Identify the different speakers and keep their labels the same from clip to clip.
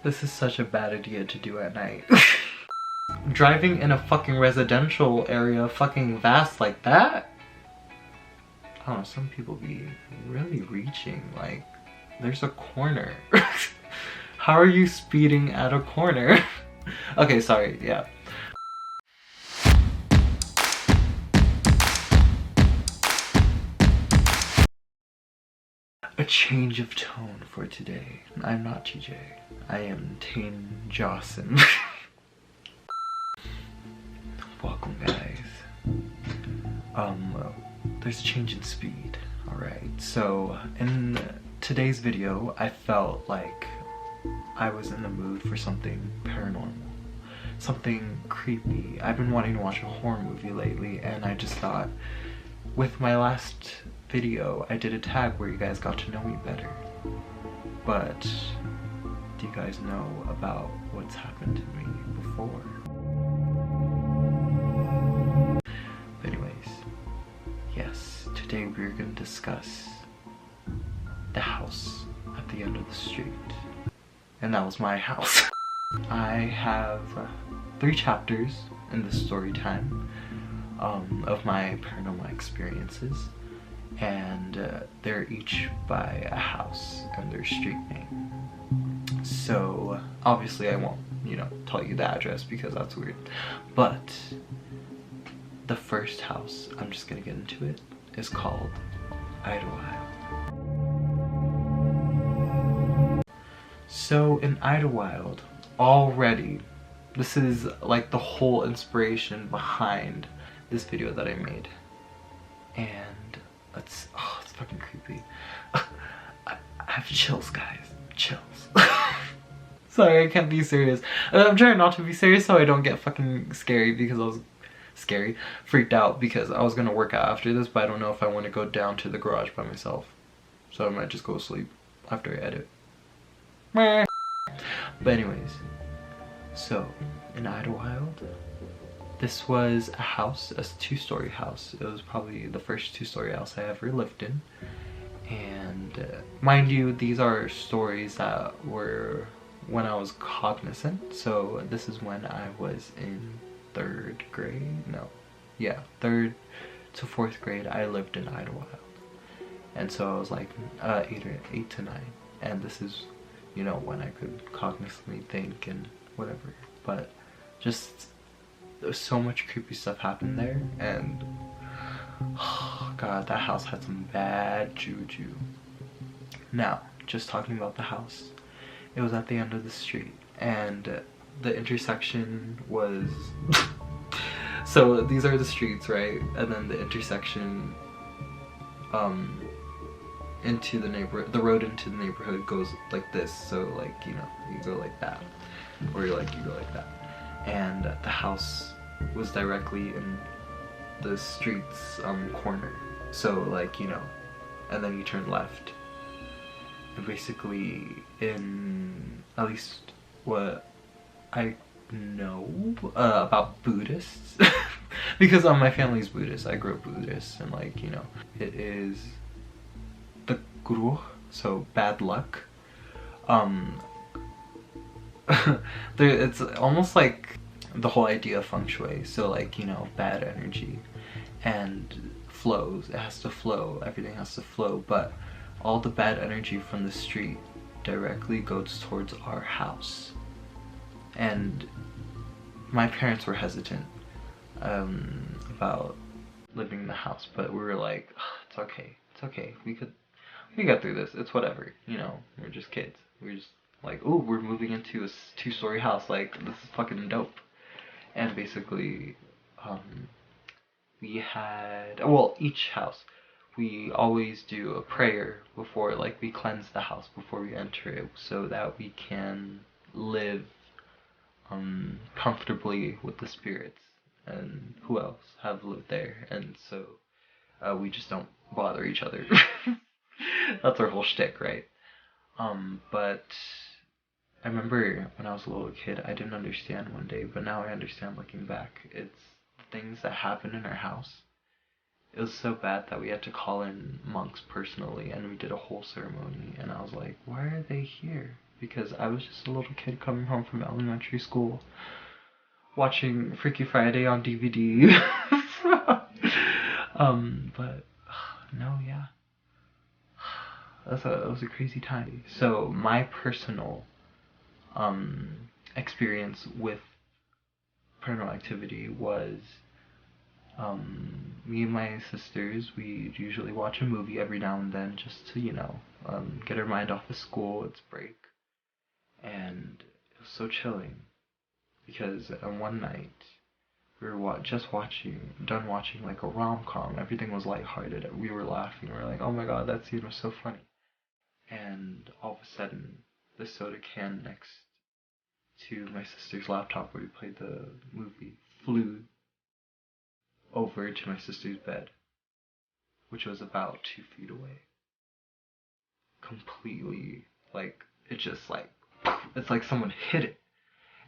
Speaker 1: This is such a bad idea to do at night. Driving in a fucking residential area fucking vast like that? I don't know, some people be really reaching, like, there's a corner. How are you speeding at a corner? Okay, sorry, yeah. A change of tone for today. I'm not TJ. I am Tane Jawson. Welcome, guys. There's a change in speed. Alright, so in today's video, I felt like I was in the mood for something paranormal. Something creepy. I've been wanting to watch a horror movie lately, and I just thought, with my last video, I did a tag where you guys got to know me better. But do you guys know about what's happened to me before? But anyways, yes, today we're going to discuss the house at the end of the street. And that was my house. I have 3 chapters in this story time of my paranormal experiences. And they're each by a house and their street name. So obviously I won't, tell you the address because that's weird. But the first house, I'm just gonna get into it, is called Idlewild. So in Idlewild, already, this is like the whole inspiration behind this video that I made. And it's fucking creepy. I have chills, guys. Chills. Sorry, I can't be serious. I'm trying not to be serious so I don't get fucking scary because I was freaked out because I was gonna work out after this, but I don't know if I want to go down to the garage by myself. So I might just go sleep after I edit. But anyways, so in Idlewild, this was a house, a 2-story house. It was probably the first 2-story house I ever lived in. And mind you, these are stories that were when I was cognizant. So this is when I was in 3rd grade. No, yeah, 3rd to 4th grade. I lived in Idlewild, and so I was like 8 to 9. And this is, when I could cognizantly think and whatever. But just there's so much creepy stuff happened there, and oh god, that house had some bad juju. Now, just talking about the house, it was at the end of the street, and the intersection was so these are the streets, right? And then the intersection into the neighborhood, the road into the neighborhood goes like this. So like, you go like that, or you go like that. And the house was directly in the street's corner. So like, and then you turn left. And basically, in at least what I know about Buddhists, because my family's Buddhist, I grew up Buddhist, and like, it is the guru, so bad luck. It's almost like the whole idea of feng shui, so like, bad energy and flows. It has to flow, everything has to flow, but all the bad energy from the street directly goes towards our house. And my parents were hesitant about living in the house, but we were like, it's okay, we got through this, it's whatever, we're just kids. We're just like, oh, we're moving into a 2-story house, like, this is fucking dope. And basically, we had, well, each house, we always do a prayer before, like, we cleanse the house before we enter it, so that we can live comfortably with the spirits and who else have lived there. And so we just don't bother each other. That's our whole shtick, right? But I remember when I was a little kid, I didn't understand one day, but now I understand looking back. It's the things that happened in our house. It was so bad that we had to call in monks personally, and we did a whole ceremony, and I was like, why are they here? because I was just a little kid coming home from elementary school watching Freaky Friday on DVD. But no, yeah. That was a crazy time. So my personal experience with paranormal activity was me and my sisters, we usually watch a movie every now and then just to, get our mind off of school, it's break. And it was so chilling because one night we were done watching like a rom-com. Everything was lighthearted and we were laughing. We were like, oh my god, that scene was so funny. And all of a sudden, the soda can next to my sister's laptop where we played the movie flew over to my sister's bed, which was about 2 feet away. Completely, like, it's like someone hit it.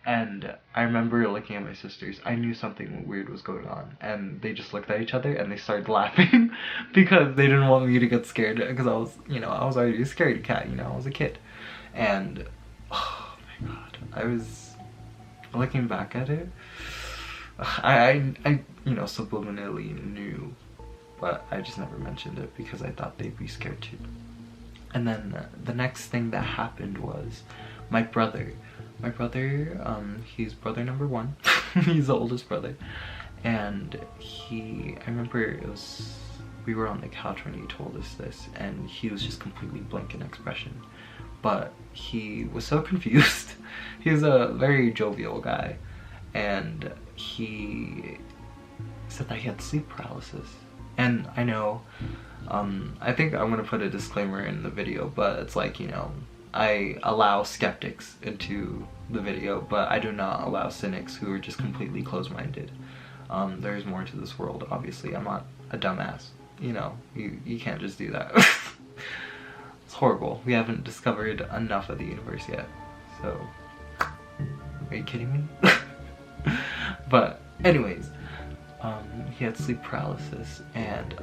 Speaker 1: And I remember looking at my sisters. I knew something weird was going on, and they just looked at each other and they started laughing because they didn't want me to get scared. Because I was already a scaredy cat. I was a kid, and oh my god, I was looking back at it. I subliminally knew, but I just never mentioned it because I thought they'd be scared too. And then the next thing that happened was my brother. He's brother number 1. He's the oldest brother. And I remember we were on the couch when he told us this, and he was just completely blank in expression. But he was so confused. He's a very jovial guy. And he said that he had sleep paralysis. And I know, I think I'm gonna put a disclaimer in the video, but it's like, I allow skeptics into the video, but I do not allow cynics who are just completely closed-minded. There's more to this world, obviously. I'm not a dumbass. You can't just do that. It's horrible. We haven't discovered enough of the universe yet. So, are you kidding me? But anyways, he had sleep paralysis, and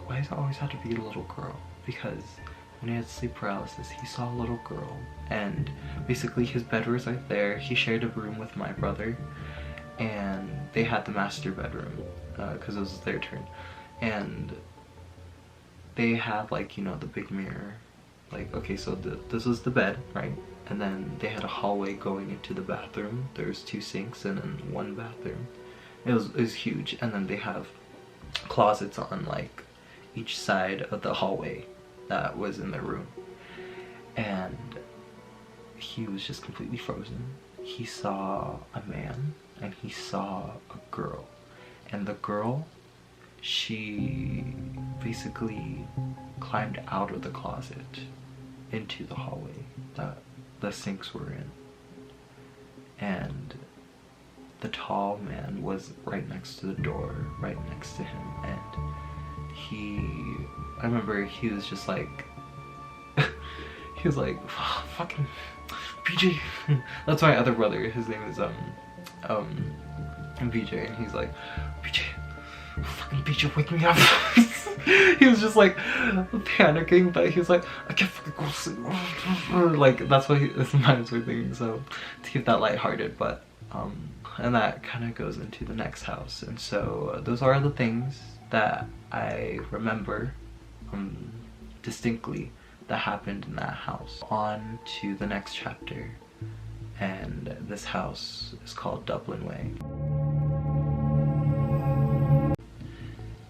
Speaker 1: why does it always have to be a little girl? Because when he had sleep paralysis, he saw a little girl, and basically his bed was right there. He shared a room with my brother, and they had the master bedroom because it was their turn, and they had the big mirror. Okay, so this was the bed, right? And then they had a hallway going into the bathroom. There's 2 sinks and then 1 bathroom. It was huge, and then they have closets on each side of the hallway that was in their room. And he was just completely frozen. He saw a man and he saw a girl, and the girl, she basically climbed out of the closet into the hallway that the sinks were in, and the tall man was right next to the door, right next to him. And I remember he was just like, he was like, fucking BJ. That's my other brother, his name is BJ, and he's like, BJ, fucking BJ, wake me up. He was just like panicking, but he was like, I can't fucking go to sleep. That's what his minds were thinking, so to keep that lighthearted. But and that kind of goes into the next house. And so those are the things that I remember distinctly that happened in that house. On to the next chapter, and this house is called Dublin Way.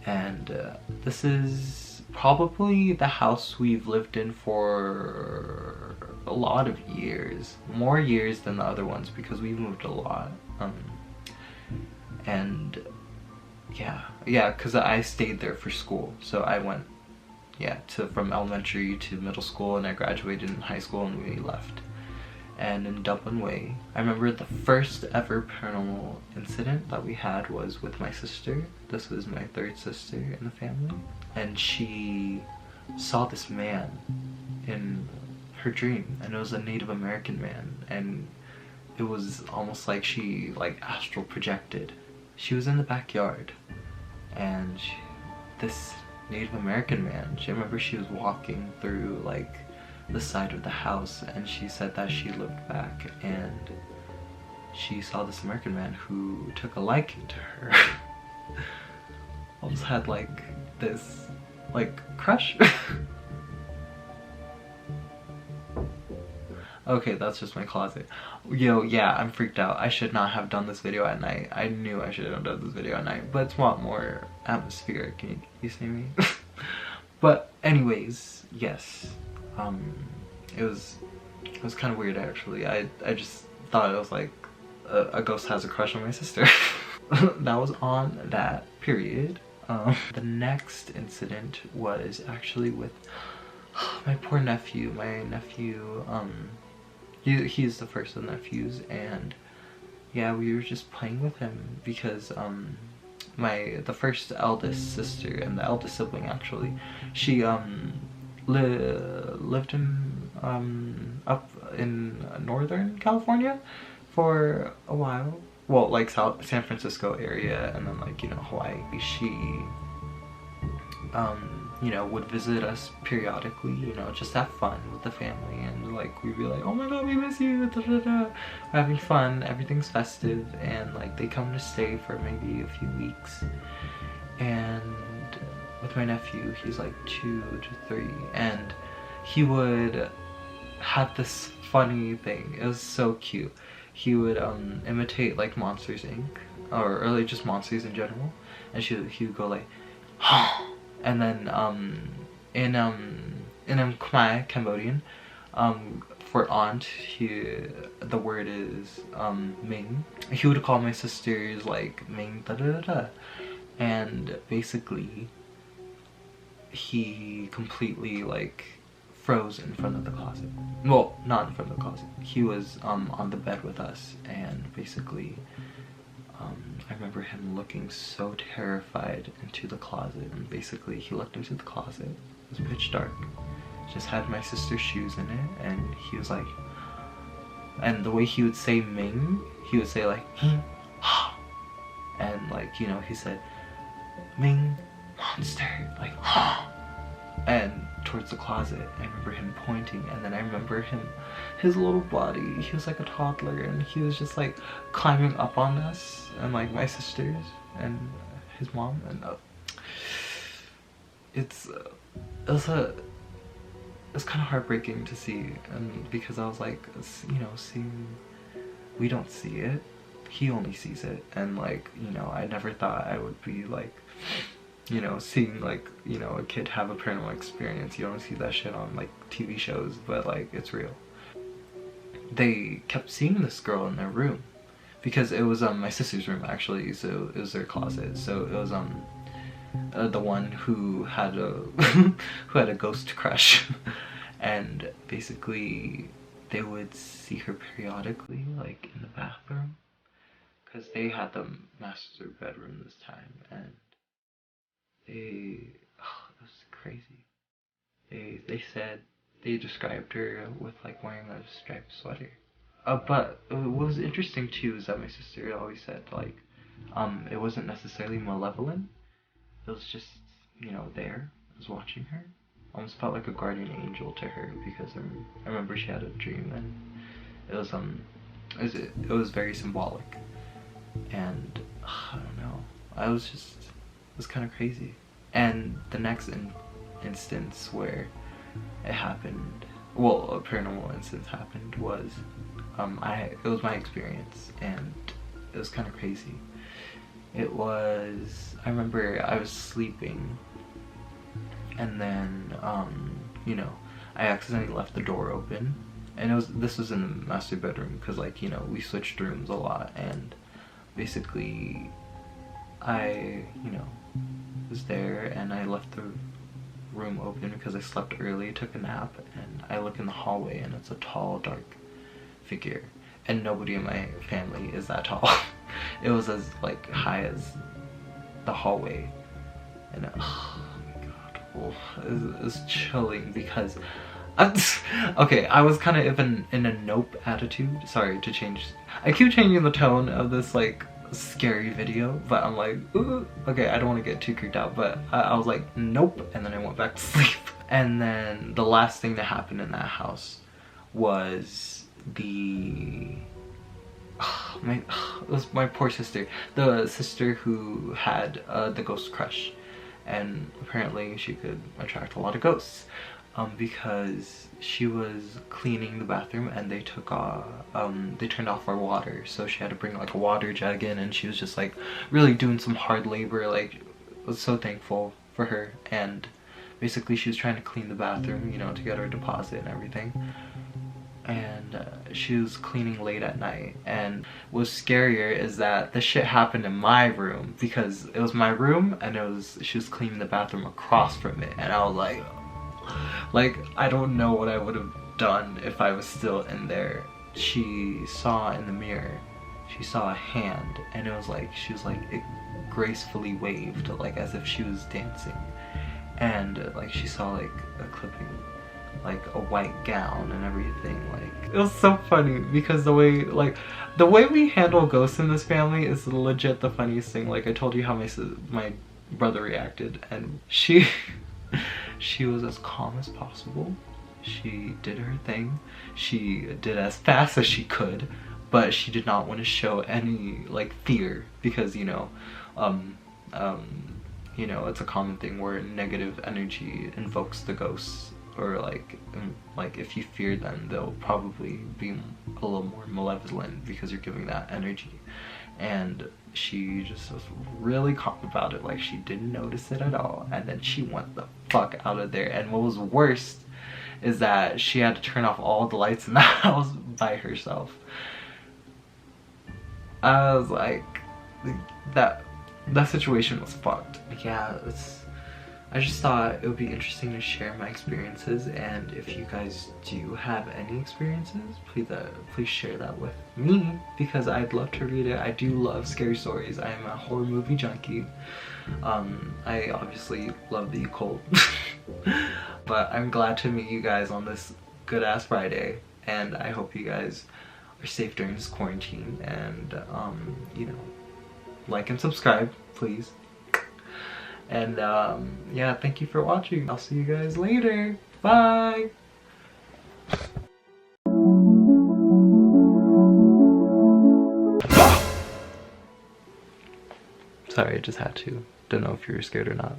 Speaker 1: And this is probably the house we've lived in for a lot of years, more years than the other ones because we moved a lot. And yeah, because I stayed there for school, so I went from elementary to middle school, and I graduated in high school and we left. And in Dublin Way, I remember the first ever paranormal incident that we had was with my sister. This was my 3rd sister in the family, and she saw this man in her dream, and it was a Native American man, and it was almost like she astral projected. She was in the backyard, and this Native American man, I remember she was walking through the side of the house, and she said that she looked back and she saw this American man who took a liking to her. Almost had like this like crush. Okay, that's just my closet. Yo, yeah, I'm freaked out. I should not have done this video at night. I knew I should have done this video at night, but it's a lot more atmospheric. Can you see me? But anyways, yes. It was kind of weird actually. I just thought it was like a ghost has a crush on my sister. That was on that period. The next incident was actually with my poor nephew. My nephew, he's the first of the nephews, and yeah, we were just playing with him because the first eldest sister and the eldest sibling actually, she lived in up in Northern California for a while. Well, like San Francisco area, and then like, you know, Hawaii. She you know, would visit us periodically, you know, just have fun with the family, and like we'd be like, oh my god, we miss you, da, da, da. We're having fun, everything's festive, and like they come to stay for maybe a few weeks. And with my nephew, he's like 2 to 3, and he would have this funny thing. It was so cute. He would imitate like Monsters Inc. or like just monsters in general, and he would go like and then in Khmer, Cambodian, for aunt, the word is Ming. He would call my sisters like Ming da da da da, and basically he completely like froze in front of the closet. Well, not in front of the closet. He was on the bed with us, and basically I remember him looking so terrified into the closet, and basically he looked into the closet. It was pitch dark. Just had my sister's shoes in it, and he was like, and the way he would say Ming, he would say like ha, and like, you know, he said Ming monster, like ha, and towards the closet. I remember him pointing, and then I remember his little body, he was like a toddler, and he was just like climbing up on us, and like my sisters and his mom, and it was kind of heartbreaking to see, and because I was like, you know, we don't see it, he only sees it, and like, you know, I never thought I would be like, you know, seeing like, you know, a kid have a paranormal experience. You don't see that shit on like TV shows, but like it's real. They kept seeing this girl in their room because it was my sister's room actually, so it was their closet. So it was the one who had a who had a ghost crush, and basically they would see her periodically like in the bathroom, because they had the master bedroom this time, and it was crazy. They said, they described her with like wearing a striped sweater. But what was interesting too is that my sister always said like, it wasn't necessarily malevolent. It was just, you know, there. I was watching her. Almost felt like a guardian angel to her, because I remember she had a dream, and it was very symbolic. And I don't know. It was kind of crazy. And the next instance where it happened, well, a paranormal instance happened, was it was my experience, and it was kind of crazy. It was, I remember I was sleeping, and then you know, I accidentally left the door open, and this was in the master bedroom, because like, you know, we switched rooms a lot, and basically I, you know, was there, and I left the room open because I slept early, took a nap, and I look in the hallway, and it's a tall, dark figure, and nobody in my family is that tall. It was as like high as the hallway, and oh my god, it was chilling, because okay, I was kind of in a nope attitude. Sorry to change, I keep changing the tone of this like scary video, but I'm like, ooh, okay, I don't want to get too creeped out, but I was like, nope, and then I went back to sleep. And then the last thing that happened in that house was it was my poor sister, the sister who had the ghost crush, and apparently she could attract a lot of ghosts, because she was cleaning the bathroom and they turned off our water, so she had to bring like a water jug in, and she was just like really doing some hard labor. Like, I was so thankful for her. And basically she was trying to clean the bathroom, you know, to get her deposit and everything. And she was cleaning late at night, and what's scarier is that the shit happened in my room, because it was my room and she was cleaning the bathroom across from it, and I was like I don't know what I would have done if I was still in there. She saw in the mirror, she saw a hand, and it was like it gracefully waved, like as if she was dancing. And like she saw like a clipping, like a white gown and everything. Like, it was so funny, because the way we handle ghosts in this family is legit the funniest thing. Like, I told you how my brother reacted, and she was as calm as possible. She did her thing. She did as fast as she could, but she did not want to show any like fear, because you know, it's a common thing where negative energy invokes the ghosts, or like if you fear them, they'll probably be a little more malevolent because you're giving that energy. And she just was really calm about it, like she didn't notice it at all, and then she went the fuck out of there. And what was worst is that she had to turn off all the lights in the house by herself. I was like, that situation was fucked. Yeah, I just thought it would be interesting to share my experiences, and if you guys do have any experiences, please share that with me, because I'd love to read it. I do love scary stories. I am a horror movie junkie. I obviously love the occult. But I'm glad to meet you guys on this good ass Friday, and I hope you guys are safe during this quarantine, and like and subscribe, please. And yeah, thank you for watching. I'll see you guys later. Bye. Sorry, I just had to. Don't know if you were scared or not.